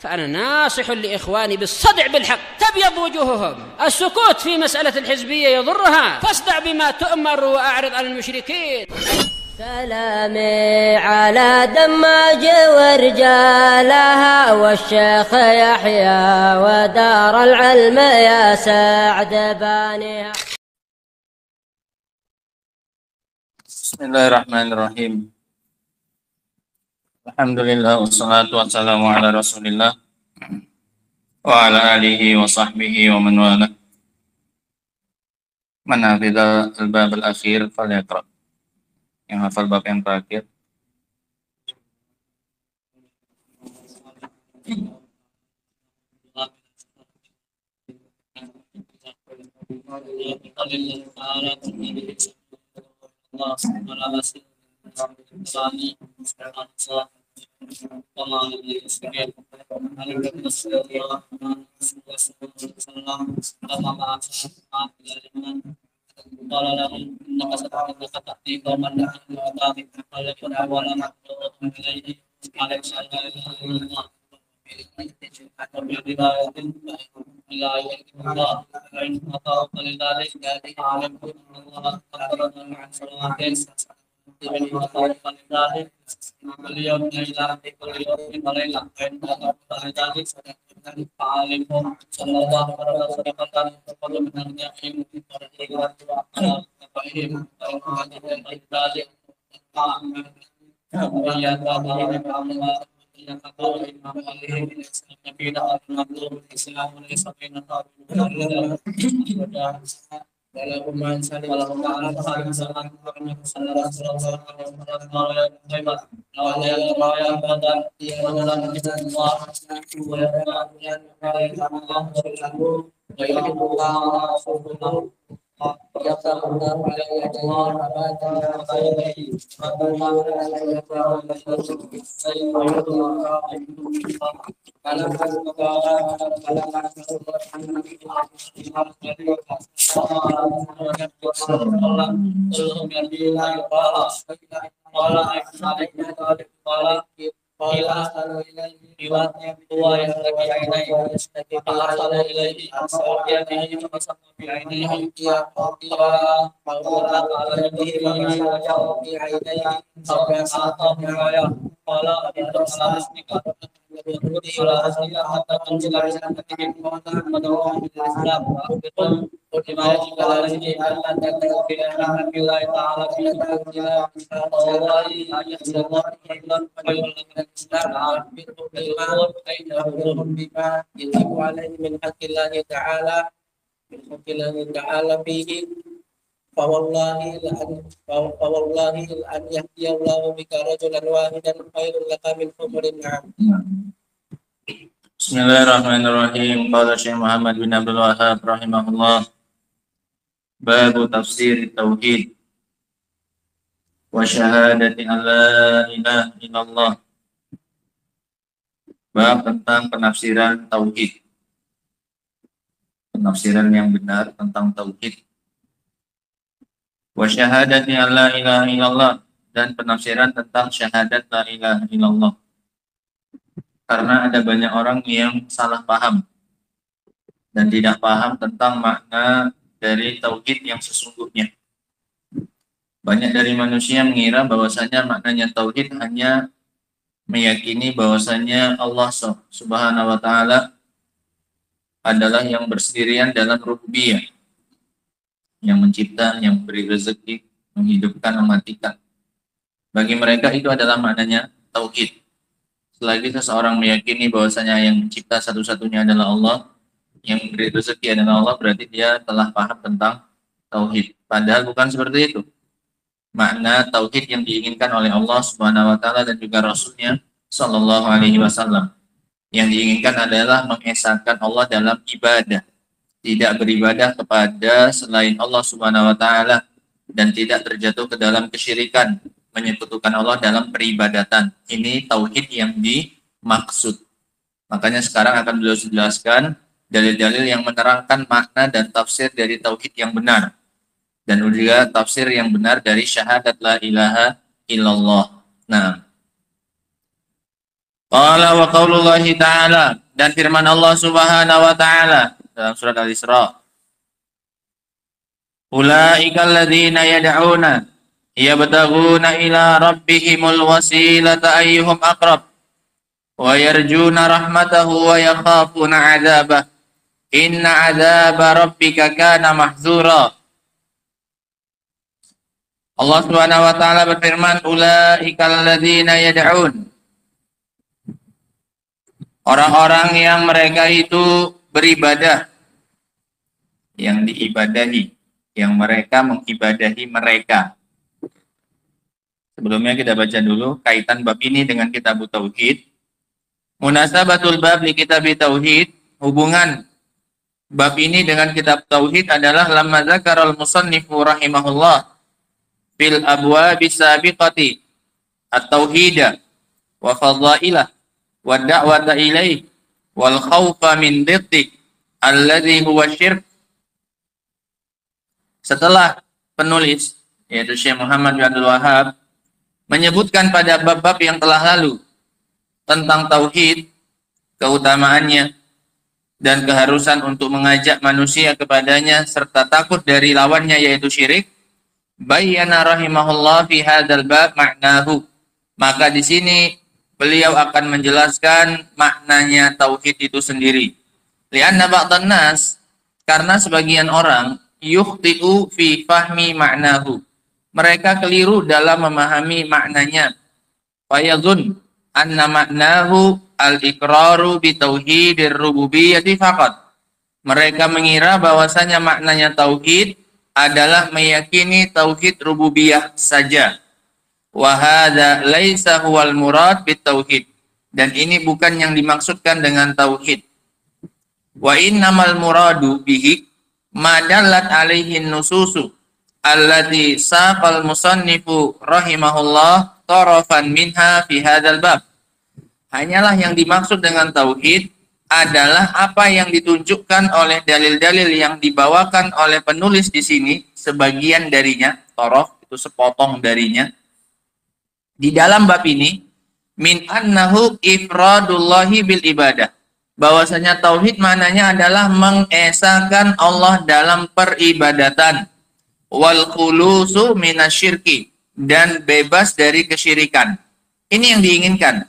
فأنا ناصح لإخواني بالصدع بالحق تبيض وجوههم. السكوت في مسألة الحزبية يضرها، فاصدع بما تؤمر وأعرض عن المشركين. سلامي على دماج ورجالها والشيخ يحيى ودار العلم يا سعد بانيها. Bismillahirrahmanirrahim. Alhamdulillah wassalatu wassalamu ala Rasulillah wa ala alihi wa sahbihi wa man wala. Man hafidha al-bab al-akhir falyaqra. Yang hafal bab yang terakhir. Bismillahirrahmanirrahim. Qala Syekh Muhammad bin Abdul Wahhab rahimahullah. Babu tafsir tauhid wa syahadati an la ilaha illallah. Bab tentang penafsiran tauhid. Penafsiran yang benar tentang tauhid. Wa syahadati an la ilaha illallah, dan penafsiran tentang syahadat la ilaha illallah. Karena ada banyak orang yang salah paham dan tidak paham tentang makna dari tauhid yang sesungguhnya. Banyak dari manusia mengira bahwasanya maknanya tauhid hanya meyakini bahwasanya Allah Subhanahu wa taala adalah yang bersendirian dalam rububiyah, yang mencipta, yang memberi rezeki, menghidupkan, mematikan. Bagi mereka itu adalah maknanya tauhid. Selagi seseorang meyakini bahwasanya yang mencipta satu-satunya adalah Allah, yang memberi rezeki adalah Allah, berarti dia telah paham tentang tauhid. Padahal bukan seperti itu. Makna tauhid yang diinginkan oleh Allah Subhanahu wa taala dan juga Rasulnya Shallallahu alaihi wasallam. Yang diinginkan adalah mengesahkan Allah dalam ibadah, tidak beribadah kepada selain Allah Subhanahu wa taala, dan tidak terjatuh ke dalam kesyirikan, menyekutukan Allah dalam peribadatan. Ini tauhid yang dimaksud. Makanya sekarang akan beliau jelaskan dalil-dalil yang menerangkan makna dan tafsir dari tauhid yang benar, dan juga tafsir yang benar dari syahadat la ilaha illallah. Nah, Qala wa qaulullahi ta'ala, dan firman Allah Subhanahu wa ta'ala dalam surat Al-Isra. Ulaikal ladzina yad'una yabtaghuna ila rabbihimul wasilata ayyuhum aqrab wa yarjuna rahmatahu wa yakhafuna 'adzabah. Inna 'adzaba rabbika kana mahzura. Allah Subhanahu wa taala berfirman, ulaikal ladzina yad'un, orang-orang yang mereka itu beribadah, yang diibadahi, yang mereka mengibadahi mereka. Sebelumnya kita baca dulu kaitan bab ini dengan kitab tauhid. Munasabatul bab li kitab tauhid, hubungan bab ini dengan kitab tauhid adalah lamma zakaral musannifu rahimahullah fil abwabis sabiqati at-tauhida wa fadailah wa da'wata ilaih wal khawfa min diddik alladhi huwa syirk. Setelah penulis yaitu Syekh Muhammad bin Abdul Wahhab menyebutkan pada bab-bab yang telah lalu tentang tauhid, keutamaannya dan keharusan untuk mengajak manusia kepadanya serta takut dari lawannya yaitu syirik, bayyana rahimahullah fi hadzal bab ma'nahu. Maka di sini beliau akan menjelaskan maknanya tauhid itu sendiri. Lianna ba'dhan nas, karena sebagian orang yukhti'u fi fahmi ma'nahu, mereka keliru dalam memahami maknanya. Fayadhun anna ma'nahu al-iqraru bi tauhidir rububiyyati faqat. Mereka mengira bahwasanya maknanya tauhid adalah meyakini tauhid rububiyah saja. Wa hadza laisa huwal murad bit tauhid, dan ini bukan yang dimaksudkan dengan tauhid. Wa innamal muradu bihi ma dallat alaihi nususu allati saqal musannifu rahimahullah tarafan minha fi hadzal bab. Hanyalah yang dimaksud dengan tauhid adalah apa yang ditunjukkan oleh dalil-dalil yang dibawakan oleh penulis di sini, sebagian darinya, taraf itu sepotong darinya di dalam bab ini, min annahu ifradullahi bil ibadah, bahwasanya tauhid maknanya adalah mengesahkan Allah dalam peribadatan, wal khulusu minasyirki, dan bebas dari kesyirikan. Ini yang diinginkan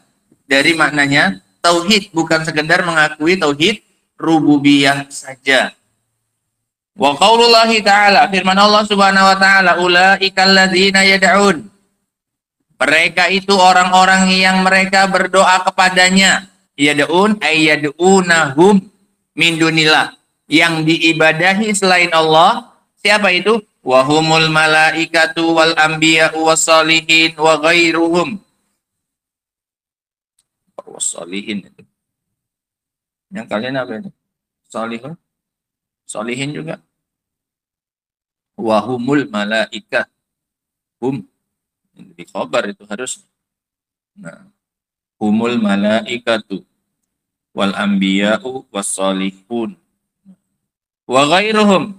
dari maknanya tauhid, bukan sekedar mengakui tauhid rububiyah saja. Wa qaulullahi ta'ala, firman Allah Subhanahu wa taala, ulaikal ladzina yad'un, mereka itu orang-orang yang mereka berdoa kepadanya. Yad'un ay yad'unahum min dunillah, yang diibadahi selain Allah. Siapa itu? Wa humul malaikatu wal anbiya'u wassalihin wa ghairuhum. Wassalihin itu. Yang kalian apa itu? Salihun? Salihin juga. Wa humul malaikat. Hum. Di khabar itu harus. Nah, humul malaikatu wal anbiya'u wassalihun wa ghairuhum.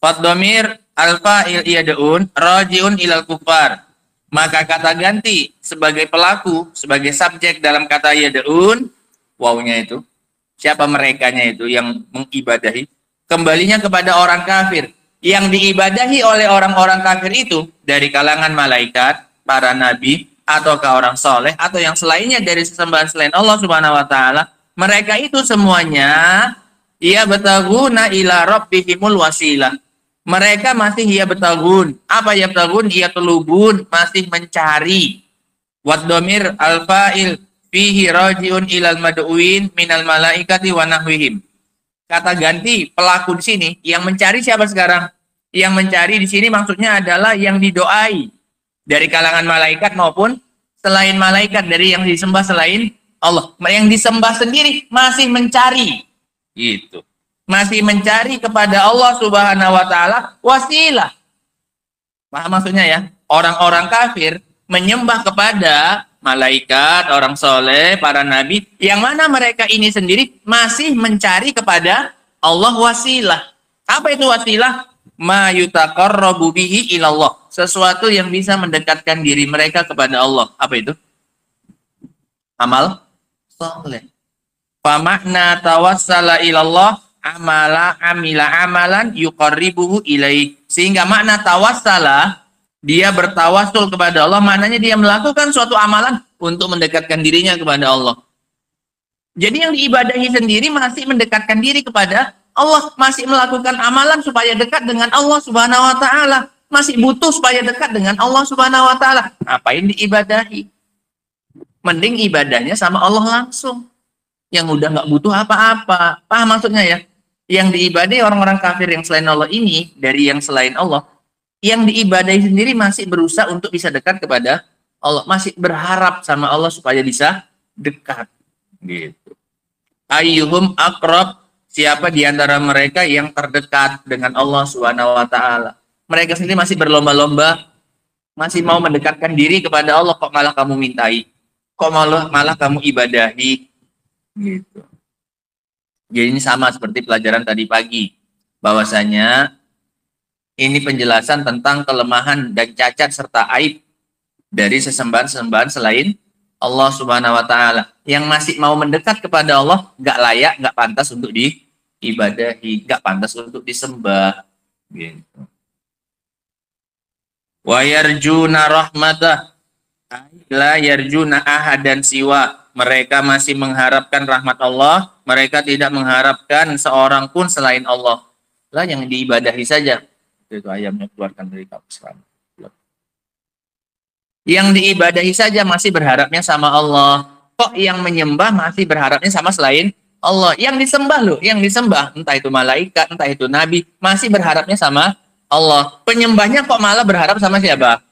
Fadhamir al-fa'il yad'un raji'un ilal kufar. Maka kata ganti sebagai pelaku, sebagai subjek dalam kata yad'un, wawnya itu, siapa merekanya itu yang mengibadahi, kembalinya kepada orang kafir. Yang diibadahi oleh orang-orang kafir itu dari kalangan malaikat, para nabi, ataukah orang soleh, atau yang selainnya dari sesembahan selain Allah Subhanahu wa taala, mereka itu semuanya ya bataguna ila rabbihimul wasilah. Mereka masih ya betagun. Apa ya betagun? Ya telubun, masih mencari. Waddomir al-fa'il fihi rajiun ilal mad'uin minal malaikati wa nahwihim. Kata ganti pelaku di sini yang mencari siapa sekarang? Yang mencari di sini maksudnya adalah yang didoai dari kalangan malaikat maupun selain malaikat, dari yang disembah selain Allah. Yang disembah sendiri masih mencari. Gitu. Masih mencari kepada Allah Subhanahu wa taala wasilah. Paham maksudnya ya? Orang-orang kafir menyembah kepada malaikat, orang soleh, para nabi, yang mana mereka ini sendiri masih mencari kepada Allah wasilah. Apa itu wasilah? Ma yutaqarrabu bihi ilallah. Sesuatu yang bisa mendekatkan diri mereka kepada Allah. Apa itu? Amal soleh. Fa makna tawassala ilallah amila amalan yuqarribuhu ilaih. Sehingga makna tawassala, dia bertawassul kepada Allah, maknanya dia melakukan suatu amalan untuk mendekatkan dirinya kepada Allah. Jadi yang diibadahi sendiri masih mendekatkan diri kepada Allah, masih melakukan amalan supaya dekat dengan Allah Subhanahu wa taala, masih butuh supaya dekat dengan Allah Subhanahu wa taala. Ngapain diibadahi? Mending ibadahnya sama Allah langsung. Yang udah nggak butuh apa-apa. Paham maksudnya ya? Yang diibadahi orang-orang kafir yang selain Allah ini, dari yang selain Allah, yang diibadahi sendiri masih berusaha untuk bisa dekat kepada Allah, masih berharap sama Allah supaya bisa dekat. Gitu. Ayyuhum aqrab, siapa di antara mereka yang terdekat dengan Allah Subhanahu wa taala. Mereka sendiri masih berlomba-lomba, masih mau mendekatkan diri kepada Allah, kok malah kamu mintai, kok malah kamu ibadahi. Gitu. Jadi ini sama seperti pelajaran tadi pagi, bahwasanya ini penjelasan tentang kelemahan dan cacat serta aib dari sesembahan-sesembahan selain Allah Subhanahu wa taala. Yang masih mau mendekat kepada Allah nggak layak, nggak pantas untuk diibadahi, nggak pantas untuk disembah. Gitu. Wa yarjuna rahmatah la yarjuna ahadan siwa. Mereka masih mengharapkan rahmat Allah, mereka tidak mengharapkan seorang pun selain Allah. Lah yang diibadahi saja. Itu ayamnya keluarkan dari kamus. Yang diibadahi saja masih berharapnya sama Allah. Kok yang menyembah masih berharapnya sama selain Allah? Yang disembah loh, yang disembah, entah itu malaikat, entah itu nabi, masih berharapnya sama Allah. Penyembahnya kok malah berharap sama siapa?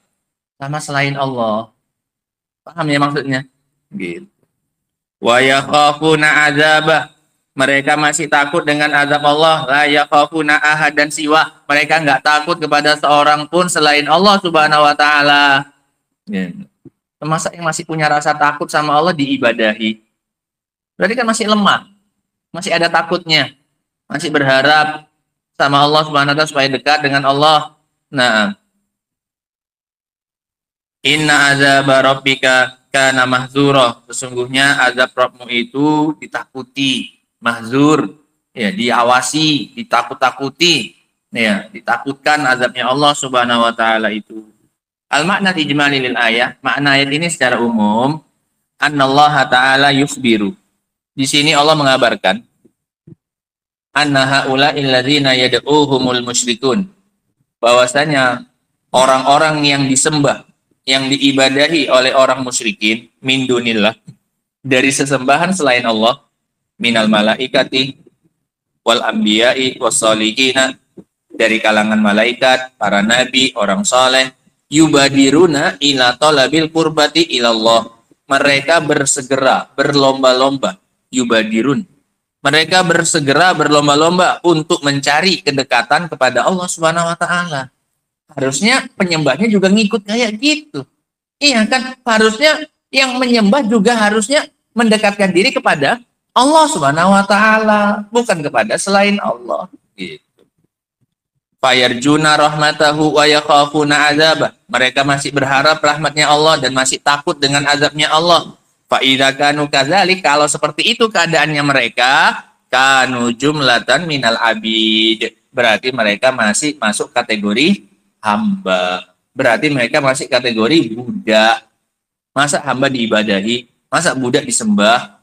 Sama selain Allah. Paham ya maksudnya? Gitu. Wa yakhafuna adzabah. Mereka masih takut dengan azab Allah. La yakhafuna ahadan siwa. Mereka nggak takut kepada seorang pun selain Allah Subhanahu wa taala. Ya. Masa yang masih punya rasa takut sama Allah diibadahi? Berarti kan masih lemah. Masih ada takutnya. Masih berharap sama Allah Subhanahu wa taala supaya dekat dengan Allah. Nah, inna azaba rabbika kana mahzura. Sesungguhnya azab Rabbmu itu ditakuti, mahzur, ya, diawasi, ditakut-takuti, ya, ditakutkan azabnya Allah Subhanahu wa taala itu. Al-makna ijmali lil ayat, makna ayat ini secara umum, annallaha ta'ala yukhbiru. Di sini Allah mengabarkan anna haula'il ladzina yad'uhumul musyrikun, bahwasanya orang-orang yang disembah, yang diibadahi oleh orang musyrikin min dunillah, dari sesembahan selain Allah, minal malaikati wal anbiya'i was solihina, dari kalangan malaikat, para nabi, orang saleh, yubadiruna ila talabil qurbati ilallah, mereka bersegera, berlomba-lomba, yubadirun, mereka bersegera, berlomba-lomba untuk mencari kedekatan kepada Allah Subhanahu wa taala. Harusnya penyembahnya juga ngikut kayak gitu. Iya kan? Harusnya yang menyembah juga harusnya mendekatkan diri kepada Allah Subhanahu wa taala, bukan kepada selain Allah. Gitu. Fayarjuna rahmatahu wa yakhafuna azabah. Mereka masih berharap rahmatnya Allah dan masih takut dengan azabnya Allah. Fa idza kanu kadzalik, kalau seperti itu keadaannya mereka, kanu jumlatan minal abid. Berarti mereka masih masuk kategori hamba. Berarti mereka masih kategori budak. Masa hamba diibadahi, masa budak disembah?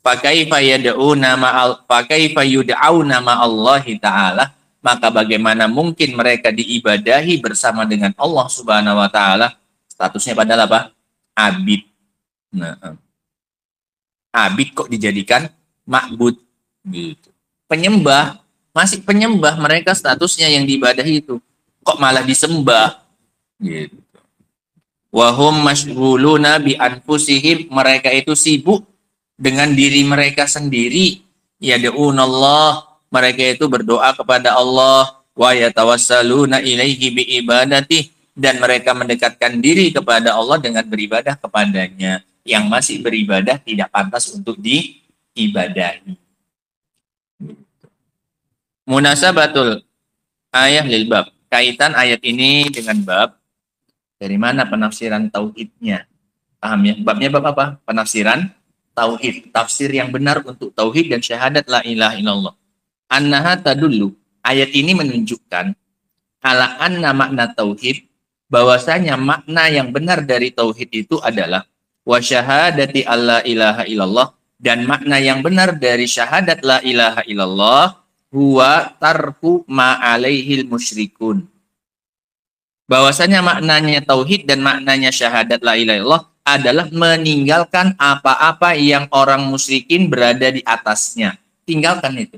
Fakaifa yad'una ma'al fakaifa yud'auna ma'allahi ta'ala, maka bagaimana mungkin mereka diibadahi bersama dengan Allah Subhanahu wa taala? Statusnya padahal apa? Abid. Nah, abid kok dijadikan ma'bud gitu. Penyembah, masih penyembah, mereka statusnya yang diibadahi itu. Kok malah disembah gitu. Wahum masyghuluna bi anfusihim, mereka itu sibuk dengan diri mereka sendiri. Yad'unallah, mereka itu berdoa kepada Allah, wa yatawassaluna ilaihi bi ibadati, dan mereka mendekatkan diri kepada Allah dengan beribadah kepadanya. Yang masih beribadah tidak pantas untuk diibadahi. Munasabatul ayah lil bab. Kaitan ayat ini dengan bab, dari mana penafsiran tauhidnya? Paham ya? Babnya bab apa? Penafsiran tauhid, tafsir yang benar untuk tauhid dan syahadat la ilaha illallah. Annaha tadullu, ayat ini menunjukkan ala anna makna tauhid, bahwasanya makna yang benar dari tauhid itu adalah wa syahadati alla ilaha illallah, dan makna yang benar dari syahadat la ilaha illallah huwa tarku ma alaihil musyrikun. Bahwasanya maknanya tauhid dan maknanya syahadat la ilaha illallah adalah meninggalkan apa-apa yang orang musyrikin berada di atasnya. Tinggalkan itu.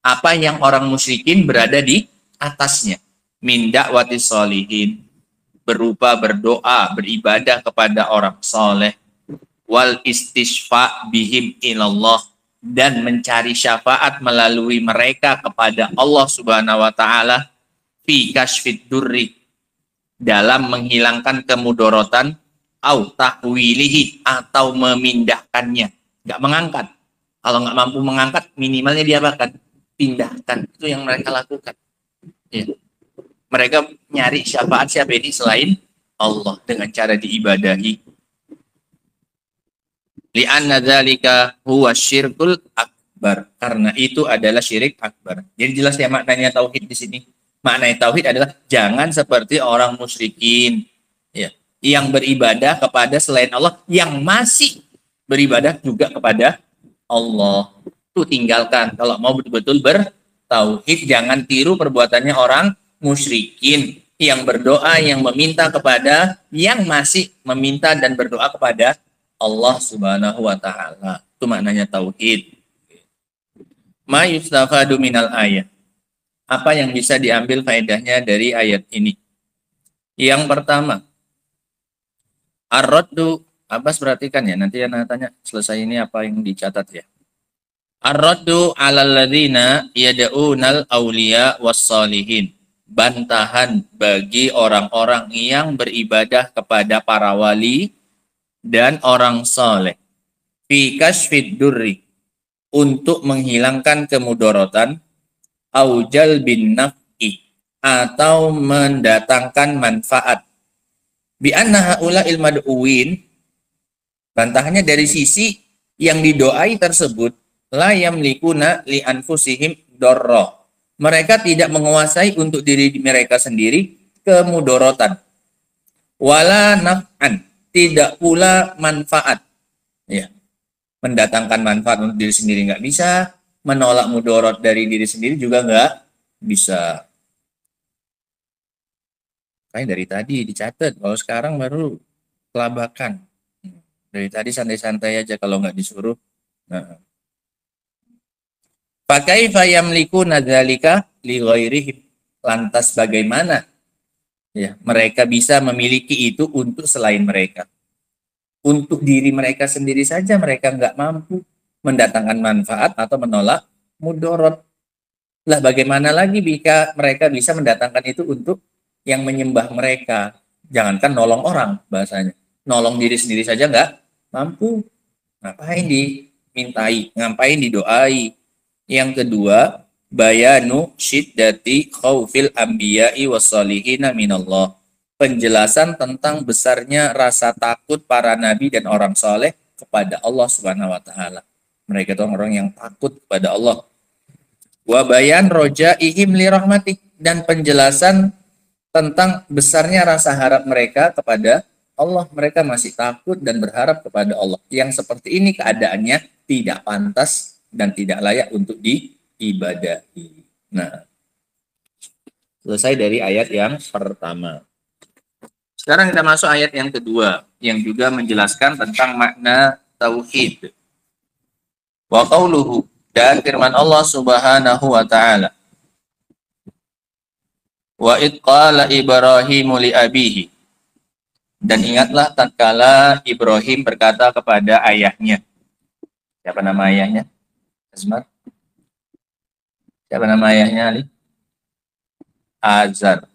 Apa yang orang musyrikin berada di atasnya. Min da'wati sholihin, berupa berdoa, beribadah kepada orang soleh, wal istishfa bihim ilallah, dan mencari syafaat melalui mereka kepada Allah Subhanahu wa taala, fi kashfid durri, dalam menghilangkan kemudorotan, au tahwilihi, atau memindahkannya. Nggak mengangkat. Kalau nggak mampu mengangkat, minimalnya diapakan? Pindahkan. Itu yang mereka lakukan. Ya. Mereka nyari syafaat siapa ini selain Allah dengan cara diibadahi. Li'anna dzalika huwa syirkul akbar. Karena itu adalah syirik akbar. Jadi jelas ya maknanya tauhid di sini. Maknanya tauhid adalah jangan seperti orang musyrikin, ya, yang beribadah kepada selain Allah, yang masih beribadah juga kepada Allah. Itu tinggalkan. Kalau mau betul-betul bertauhid, jangan tiru perbuatannya orang musyrikin yang berdoa, yang meminta kepada, yang masih meminta dan berdoa kepada Allah Subhanahu wa taala. Itu maknanya tauhid. Ma yustafadu minal ayat. Apa yang bisa diambil faedahnya dari ayat ini? Yang pertama, ar-raddu, Abbas perhatikan ya, nanti Ana tanya selesai ini apa yang dicatat ya. Ar-raddu 'alal ladzina yad'unal auliya was-shalihin. Bantahan bagi orang-orang yang beribadah kepada para wali dan orang soleh. Fi kashfid durri, untuk menghilangkan kemudorotan, aujal bin naf'i, atau mendatangkan manfaat. Bi anna haula'il mad'uwin, bantahannya dari sisi yang didoai tersebut, la yamlikuna li anfusihim darra, mereka tidak menguasai untuk diri mereka sendiri kemudorotan. Wala naf'an, tidak pula manfaat. Ya. Mendatangkan manfaat untuk diri sendiri nggak bisa, menolak mudorot dari diri sendiri juga nggak bisa. Kayak dari tadi dicatat, kalau sekarang baru kelabakan. Dari tadi santai-santai aja kalau nggak disuruh. Nah. Fakaifa yamlikuna dzalika li ghairihim. Lantas bagaimana ya mereka bisa memiliki itu untuk selain mereka? Untuk diri mereka sendiri saja mereka nggak mampu mendatangkan manfaat atau menolak mudorot. Lah bagaimana lagi jika mereka bisa mendatangkan itu untuk yang menyembah mereka? Jangankan nolong orang bahasanya. Nolong diri sendiri saja nggak mampu. Ngapain dimintai? Ngapain didoai? Yang kedua, bayanu syiddati khaufil anbiya'i wassalihina minallah. Penjelasan tentang besarnya rasa takut para nabi dan orang soleh kepada Allah Subhanahu wa taala. Mereka itu orang yang takut kepada Allah. Wa bayan rojaihim li rahmatih, dan penjelasan tentang besarnya rasa harap mereka kepada Allah. Mereka masih takut dan berharap kepada Allah. Yang seperti ini keadaannya tidak pantas dan tidak layak untuk diibadahi. Nah, selesai dari ayat yang pertama. Sekarang kita masuk ayat yang kedua, yang juga menjelaskan tentang makna tauhid. Wa qauluhu, dan firman Allah Subhanahu wa taala. Wa id qala Ibrahimu li abihi. Dan ingatlah tatkala Ibrahim berkata kepada ayahnya. Siapa nama ayahnya? Azmar? Siapa nama ayahnya, Ali? Azar.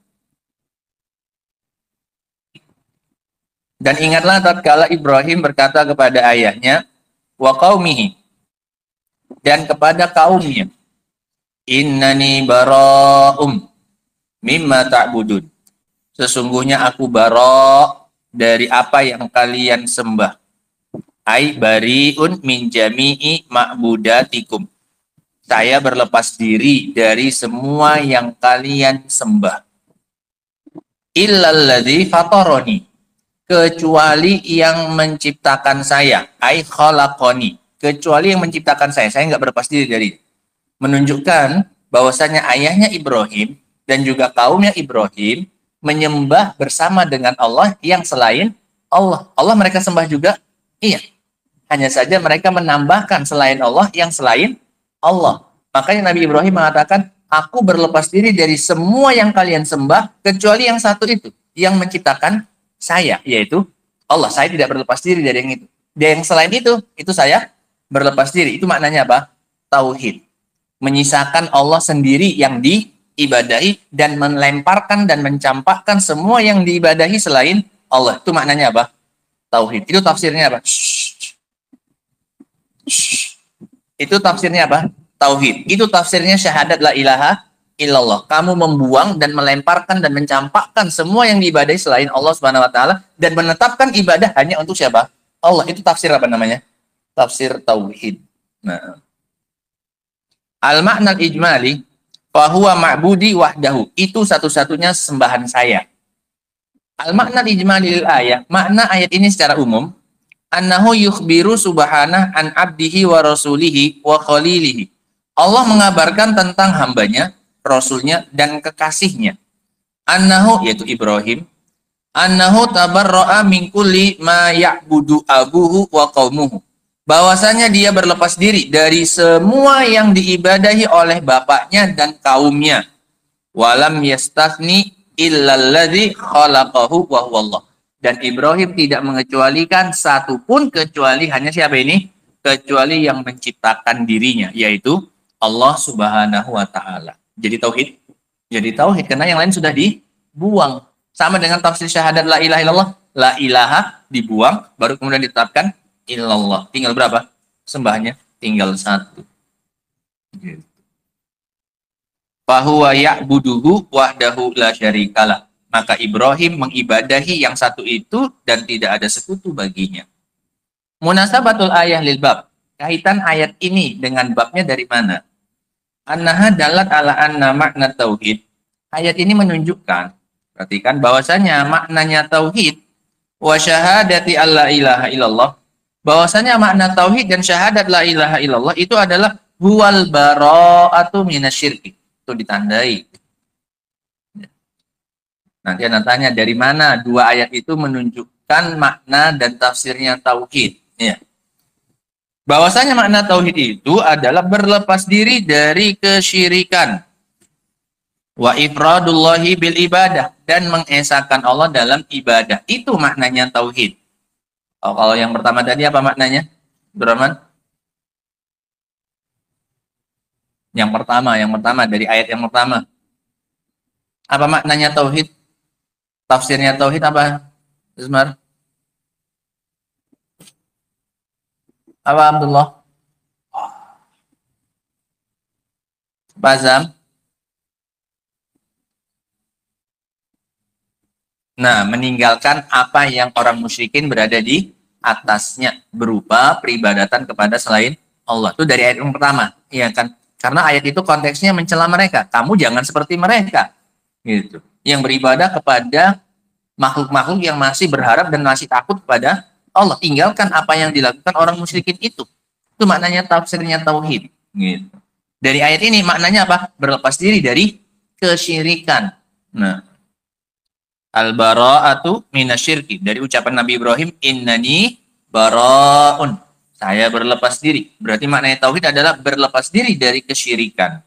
Dan ingatlah tatkala Ibrahim berkata kepada ayahnya, wa qaumihi, dan kepada kaumnya, innani bara'um mimma ta'budun. Sesungguhnya aku bara' dari apa yang kalian sembah. Ai bariun min jami'i ma'budatikum. Saya berlepas diri dari semua yang kalian sembah. Illalladzi fataroni. Kecuali yang menciptakan saya. Ai khalaqoni. Kecuali yang menciptakan saya. Saya nggak berlepas diri dari. Menunjukkan bahwasanya ayahnya Ibrahim dan juga kaumnya Ibrahim menyembah bersama dengan Allah yang selain Allah. Allah mereka sembah juga? Iya. Hanya saja mereka menambahkan selain Allah yang selain Allah. Makanya Nabi Ibrahim mengatakan, aku berlepas diri dari semua yang kalian sembah, kecuali yang satu itu, yang menciptakan saya, yaitu Allah. Saya tidak berlepas diri dari yang itu. Dan yang selain itu saya berlepas diri. Itu maknanya apa? Tauhid. Menyisakan Allah sendiri yang diibadahi dan melemparkan dan mencampakkan semua yang diibadahi selain Allah. Itu maknanya apa? Tauhid. Itu tafsirnya apa? Itu tafsirnya apa? Tauhid. Itu tafsirnya syahadat la ilaha illallah. Kamu membuang dan melemparkan dan mencampakkan semua yang diibadahi selain Allah Subhanahu wa taala dan menetapkan ibadah hanya untuk siapa? Allah. Itu tafsir apa namanya? Tafsir tauhid. Nah, al-makna al-ijmali fa huwa ma'budi wahdahu. Itu satu-satunya sembahan saya. Al-makna al-ijmali lil ayat, makna ayat ini secara umum, annahu yukhbiru subhanah an abdihi wa rasulihi wa khalilihi. Allah mengabarkan tentang hambanya, rasulnya, dan kekasihnya. Annahu, yaitu Ibrahim, annahu tabarra'a min kulli ma ya'budu abuhu wa qaumuhu. Bahwasanya dia berlepas diri dari semua yang diibadahi oleh bapaknya dan kaumnya. Walam yastathni illalladzi khalaqahu wa huwallah. Dan Ibrahim tidak mengecualikan satupun kecuali hanya siapa ini? Kecuali yang menciptakan dirinya, yaitu Allah Subhanahu wa taala. Jadi tauhid. Jadi tauhid karena yang lain sudah dibuang. Sama dengan tafsir syahadat la ilaha illallah. La ilaha dibuang baru kemudian ditetapkan illallah. Tinggal berapa? Sembahnya tinggal satu. Gitu. Fahuwa ya'buduhu wahdahu la syarikalah. Maka Ibrahim mengibadahi yang satu itu dan tidak ada sekutu baginya. Munasabatul ayah lil bab. Kaitan ayat ini dengan babnya dari mana? Annaha dalat ala anna makna tauhid. Ayat ini menunjukkan, perhatikan bahwasanya maknanya tauhid wa syahadati alla ilaha illallah. Bahwasanya makna tauhid dan syahadat la ilaha illallah itu adalah huwal bara'atu minasyirki. Itu ditandai. Nanti Anda tanya dari mana dua ayat itu menunjukkan makna dan tafsirnya tauhid. Ya. Bahwasanya makna tauhid itu adalah berlepas diri dari kesyirikan. Wa ifradullahi bil ibadah. Dan mengesahkan Allah dalam ibadah. Itu maknanya tauhid. Oh, kalau yang pertama tadi apa maknanya? Abdurrahman? Yang pertama dari ayat yang pertama. Apa maknanya tauhid? Tafsirnya tauhid apa? Ismar? Apa Abdullah? Bazam? Nah, meninggalkan apa yang orang musyrikin berada di atasnya berupa peribadatan kepada selain Allah. Itu dari ayat yang pertama, iya kan? Karena ayat itu konteksnya mencela mereka. Kamu jangan seperti mereka. Gitu. Yang beribadah kepada makhluk-makhluk yang masih berharap dan masih takut kepada Allah. Tinggalkan apa yang dilakukan orang musyrikin itu. Itu maknanya tafsirnya tauhid. Gitu. Dari ayat ini maknanya apa? Berlepas diri dari kesyirikan. Nah, al-bara'atu minasyirki. Dari ucapan Nabi Ibrahim, innani bara'un. Saya berlepas diri. Berarti maknanya tauhid adalah berlepas diri dari kesyirikan.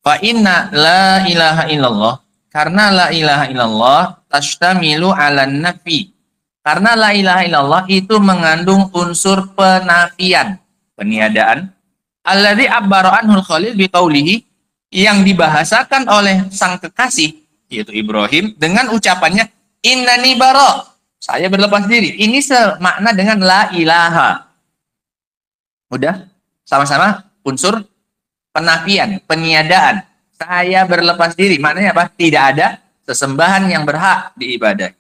Fa inna la ilaha illallah. Karena la ilaha illallah tashtamilu ala nafi. Karena la ilaha illallah itu mengandung unsur penafian, peniadaan. Alladzi abbara anhul khalil biqaulihi, yang dibahasakan oleh sang kekasih yaitu Ibrahim dengan ucapannya innani bara. Saya berlepas diri. Ini semakna dengan la ilaha. Udah sama-sama unsur penafian, peniadaan. Saya berlepas diri. Maknanya apa? Tidak ada sesembahan yang berhak diibadahi.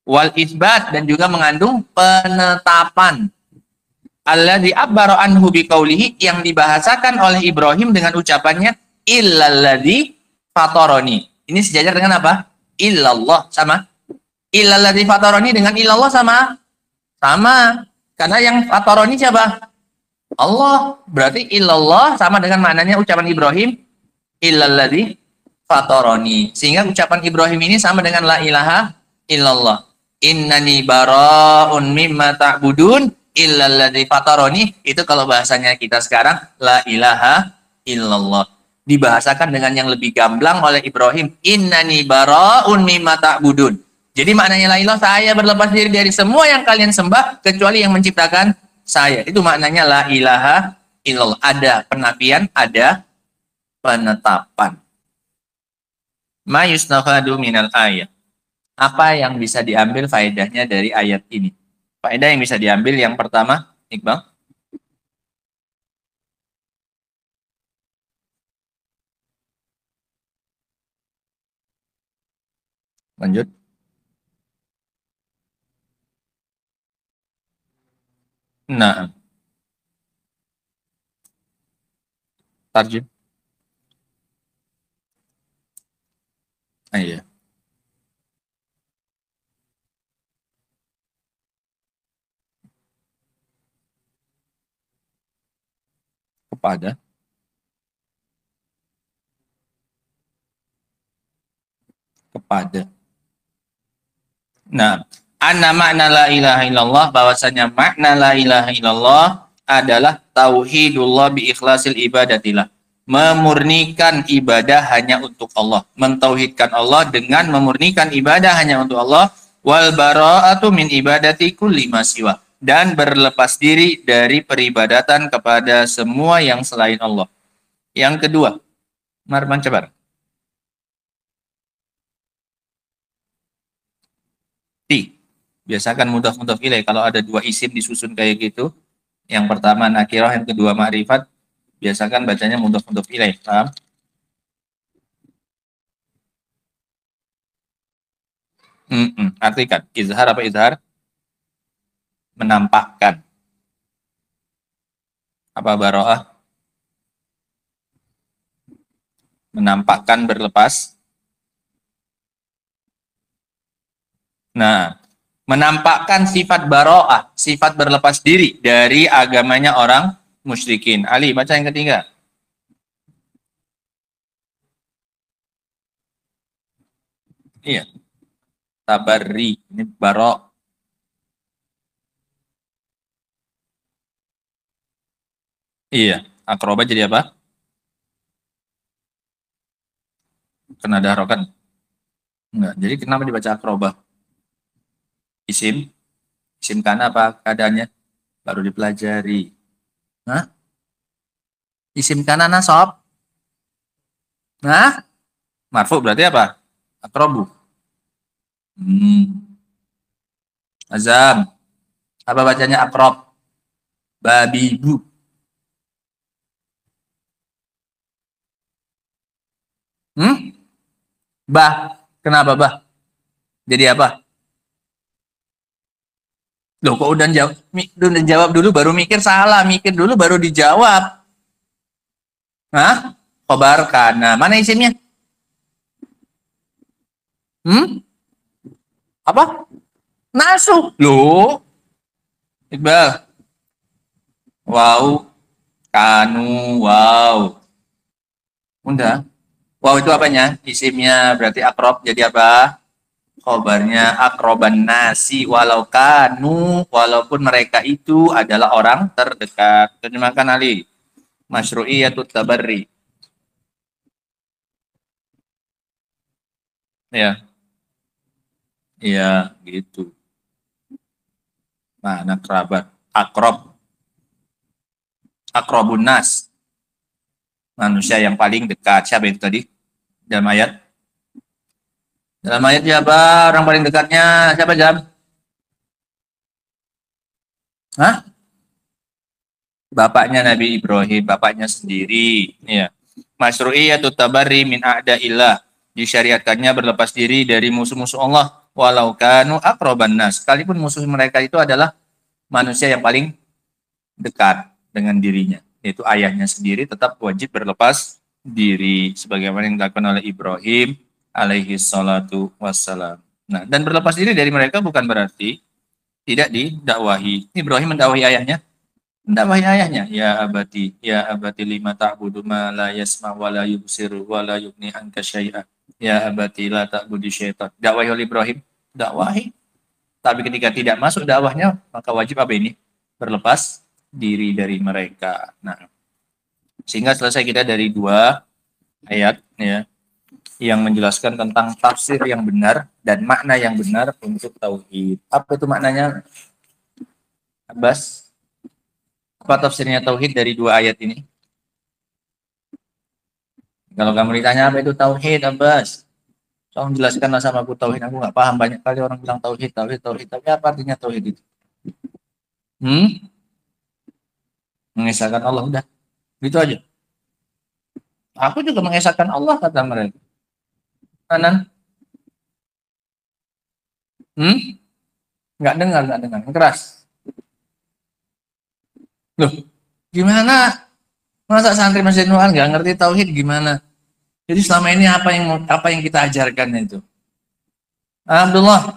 wal isbat, dan juga mengandung penetapan. Alladzi abbara anhu biqaulihi, yang dibahasakan oleh Ibrahim dengan ucapannya illalladzi fatarani. Ini sejajar dengan apa? Illallah sama. Illalladzi fatarani dengan illallah sama. Sama. Karena yang fatarani siapa? Allah. Berarti illallah sama dengan maknanya ucapan Ibrahim illalladzi fatarani. Sehingga ucapan Ibrahim ini sama dengan la ilaha illallah. Innani bara'un mimma ta'budun illalladzi fatarani, itu kalau bahasanya kita sekarang la ilaha illallah. Dibahasakan dengan yang lebih gamblang oleh Ibrahim, innani bara'un mimma ta'budun. Jadi maknanya la ilaha, saya berlepas diri dari semua yang kalian sembah kecuali yang menciptakan saya. Itu maknanya la ilaha illallah. Ada penafian, ada penetapan. Ma yustafadu minal ayat. Apa yang bisa diambil faedahnya dari ayat ini? Faedah yang bisa diambil yang pertama, Iqbal. Lanjut. Nah, tarjim. Iya. Kepada. Nah, anna makna la ilaha illallah, bahwasanya makna la ilaha illallah adalah tauhidullah bi ikhlasil ibadatillah. Memurnikan ibadah hanya untuk Allah, mentauhidkan Allah dengan memurnikan ibadah hanya untuk Allah, wal bara'atu min ibadati kulli ma siwa, dan berlepas diri dari peribadatan kepada semua yang selain Allah. Yang kedua, Marman Cebar. Biasakan mudhaf ilaih kalau ada dua isim disusun kayak gitu. Yang pertama nakirah, yang kedua ma'rifat. Biasakan bacanya mudhaf ilaih. Paham? Artikan. Izhar apa izhar? Menampakkan. Apa bara'ah? Menampakkan berlepas. Nah, menampakkan sifat bara'ah, sifat berlepas diri dari agamanya orang musyrikin. Ali, baca yang ketiga. Iya. Tabarri, ini bara'. Iya, akroba jadi apa? Kena daharokan? Enggak, jadi kenapa dibaca akroba? Isim kana apa keadaannya? Baru dipelajari. Hah? Isim kana nasab? Nah? Marfu berarti apa? Akrobu. Azam. Apa bacanya akrob? Babibu. Bah. Kenapa bah? Jadi apa? Loh, kok udah jawab dulu baru mikir, salah. Mikir dulu baru dijawab. Hah? Khobar kana. Mana isimnya? Apa? Nasu. Loh. Iqbal. Wow. Kanu. Wow. Udah. Wow itu apanya? Isimnya berarti akrob jadi apa? Khobarnya akroban nasi walau kanu, walaupun mereka itu adalah orang terdekat. Terjemahkan Ali. Masyru'iyatut tabarri. Ya. Iya, gitu. Mana kerabat? Akrob. Akrobun nas. Manusia yang paling dekat. Siapa itu tadi? Dalam ayat? Dalam ayat siapa orang paling dekatnya? Siapa Jam? Hah? Bapaknya Nabi Ibrahim, bapaknya sendiri. Ya. Masyru'iyatut tabarri min a'da'illah. Disyariatkannya berlepas diri dari musuh-musuh Allah. walau kanu aqraban nas. Sekalipun musuh mereka itu adalah manusia yang paling dekat dengan dirinya, yaitu ayahnya sendiri, tetap wajib berlepas diri sebagaimana yang dilakukan oleh Ibrahim alaihi salatu wassalam. Nah, dan berlepas diri dari mereka bukan berarti tidak didakwahi. Ibrahim mendakwahi ayahnya, ya abati lima ta'budu ma la yasma wa la yubsiru wa la yughni anka syai'a. Ya abati la ta'budu syaitan. Dakwahi oleh Ibrahim, dakwahi. Tapi ketika tidak masuk dakwahnya, maka wajib apa ini? Berlepas diri dari mereka. Nah, sehingga selesai kita dari 2 ayat ya yang menjelaskan tentang tafsir yang benar dan makna yang benar untuk tauhid. Apa itu maknanya, Abbas? Apa tafsirnya tauhid dari 2 ayat ini? Kalau kamu ditanya apa itu tauhid, Abbas, tolong jelaskanlah sama aku tauhid. Aku nggak paham, banyak kali orang bilang tauhid. Tapi apa artinya tauhid itu? Mengesahkan Allah, udah. Gitu aja. Aku juga mengesahkan Allah, kata mereka. Kanan? Nggak dengar. Keras. Loh, gimana? Masa santri Masjid Nur nggak ngerti tauhid gimana? Jadi selama ini apa yang kita ajarkan itu? Abdullah,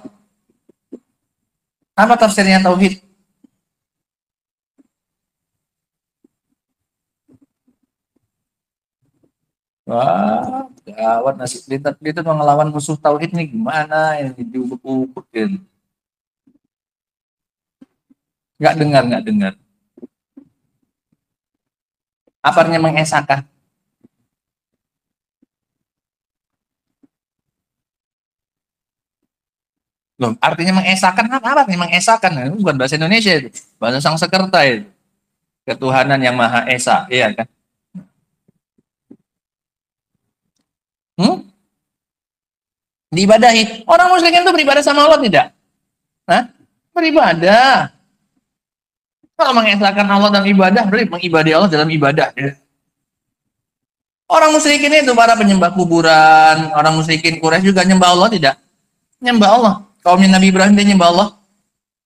apa tafsirnya tauhid? Wah, gawat, nasib kita mau ngelawan musuh tauhid nih gimana? Yang diubuk-ubuk. Nggak dengar. Apa artinya mengesahkan? Loh, artinya mengesahkan apa artinya mengesahkan? Itu bukan bahasa Indonesia itu. Bahasa Sanskerta itu. Ketuhanan yang Maha Esa, iya kan? Diibadahi. Orang musyrikin itu beribadah sama Allah tidak? Beribadah. Kalau mengesahkan Allah dalam ibadah, berarti mengibadai Allah dalam ibadah. Ya. Orang musyrikin itu para penyembah kuburan, orang musyrikin Quraisy juga nyembah Allah tidak? Nyembah Allah. Kaumnya Nabi Ibrahim dia nyembah Allah.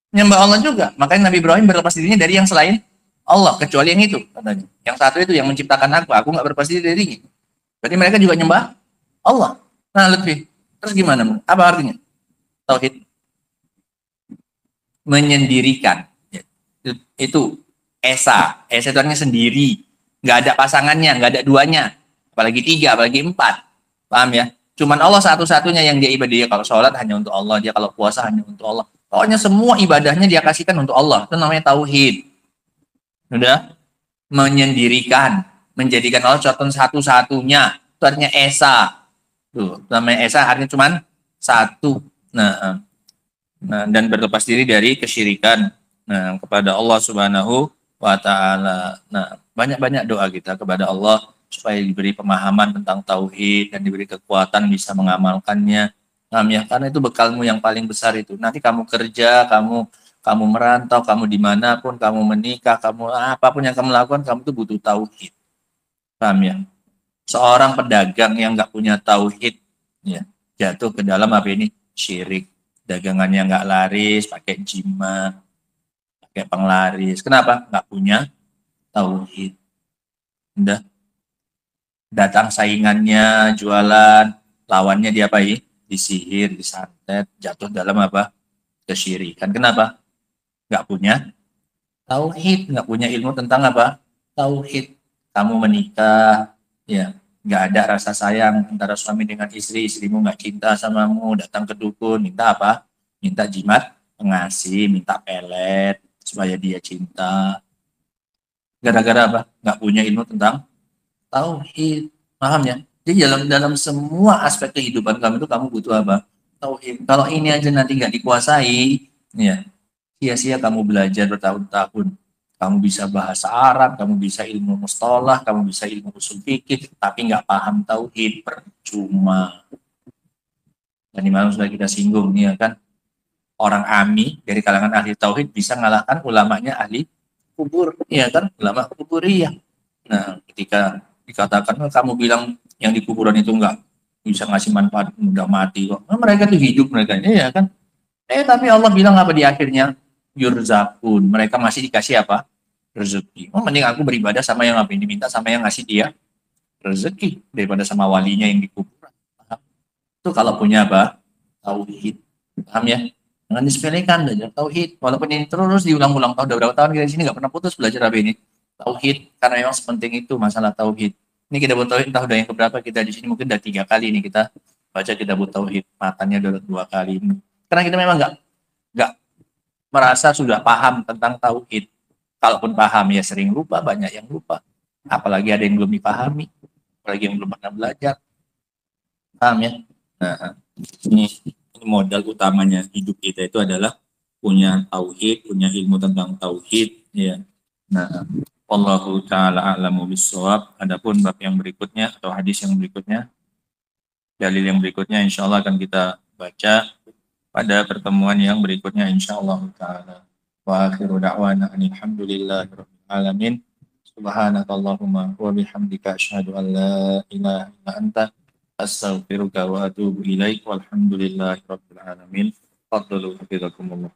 Nyembah Allah juga. Makanya Nabi Ibrahim berlepas dirinya dari yang selain Allah, kecuali yang itu katanya. Yang satu itu yang menciptakan aku nggak berlepas diri darinya. Berarti mereka juga nyembah Allah. Nah, Lutfi, terus gimana? Apa artinya? Tauhid. Menyendirikan. Itu Esa itu artinya sendiri, nggak ada pasangannya, nggak ada duanya, apalagi 3, apalagi 4, paham ya? Cuman Allah satu-satunya yang dia ibadah. Kalau sholat hanya untuk Allah, dia kalau puasa hanya untuk Allah, pokoknya semua ibadahnya dia kasihkan untuk Allah. Itu namanya tauhid. Udah, menyendirikan, menjadikan Allah satu-satunya, itu artinya Esa. Tuh, namanya Esa artinya cuman satu. Nah, dan berlepas diri dari kesyirikan. Nah, kepada Allah Subhanahu wa Ta'ala. Nah, banyak-banyak doa kita kepada Allah supaya diberi pemahaman tentang tauhid dan diberi kekuatan bisa mengamalkannya. Nah, ya, karena itu bekalmu yang paling besar itu. Nanti kamu kerja, kamu merantau, kamu dimanapun, kamu menikah, kamu apapun yang kamu lakukan, kamu itu butuh tauhid. Paham ya? Seorang pedagang yang nggak punya tauhid, ya, jatuh ke dalam apa ini? Syirik. Dagangannya nggak laris, pakai jimat, kayak penglaris. Kenapa? Nggak punya tauhid. Udah. Datang saingannya, jualan, lawannya diapain? Disihir, disantet, jatuh dalam apa? Kesyirikan. Kenapa? Nggak punya tauhid, nggak punya ilmu tentang apa? Tauhid. Kamu menikah, ya, nggak ada rasa sayang antara suami dengan istri, istrimu nggak cinta samamu, datang ke dukun, minta apa? Minta jimat pengasih, minta pelet, supaya dia cinta. Gara-gara apa? Nggak punya ilmu tentang tauhid. Paham ya? Jadi dalam semua aspek kehidupan kamu itu kamu butuh apa? Tauhid. Kalau ini aja nanti nggak dikuasai, ya sia-sia kamu belajar bertahun-tahun. Kamu bisa bahasa Arab, kamu bisa ilmu mustalah, kamu bisa ilmu usul fikih, tapi nggak paham tauhid, percuma. Dan di mana sudah kita singgung, ya kan? Orang AMI dari kalangan ahli tauhid bisa mengalahkan ulamanya ahli kubur, ya kan? Ulama kuburiyah. Nah, ketika dikatakan kamu bilang yang di kuburan itu enggak bisa ngasih manfaat udah mati kok. Nah, mereka tuh hidup mereka ini ya kan. Tapi Allah bilang apa di akhirnya? Yurzakun. Mereka masih dikasih apa? Rezeki. Oh, mending aku beribadah sama yang apa yang diminta sama yang ngasih dia rezeki daripada sama walinya yang dikubur. Itu kalau punya apa? Tauhid. Paham ya? Jangan disepelekan belajar tauhid. Walaupun ini terus diulang-ulang, tahu udah berapa tahun kita di sini nggak pernah putus belajar apa ini? Tauhid. Karena memang sepenting itu masalah tauhid. Ini kita buat tauhid entah udah yang keberapa kita di sini, mungkin udah 3 kali nih kita baca kita buat tauhid. Matanya udah 2 kali. Karena kita memang nggak merasa sudah paham tentang tauhid. Kalaupun paham ya sering lupa, banyak yang lupa. Apalagi ada yang belum dipahami, apalagi yang belum pernah belajar. Paham ya? Nah, ini modal utamanya hidup kita itu adalah punya tauhid, punya ilmu tentang tauhid, ya. Nah, wallahu taala a'lamu bissawab. Adapun bab yang berikutnya atau hadis yang berikutnya, dalil yang berikutnya insyaallah akan kita baca pada pertemuan yang berikutnya insyaallah taala. Wa akhiru da'wana alhamdulillahirabbil alamin. Subhanakallahumma wa bihamdika asyhadu an la ilaha illa anta astaghfiruka wa atubu ilaik. Walhamdulillahirabbil alamin. Fadlu hafizakumullah.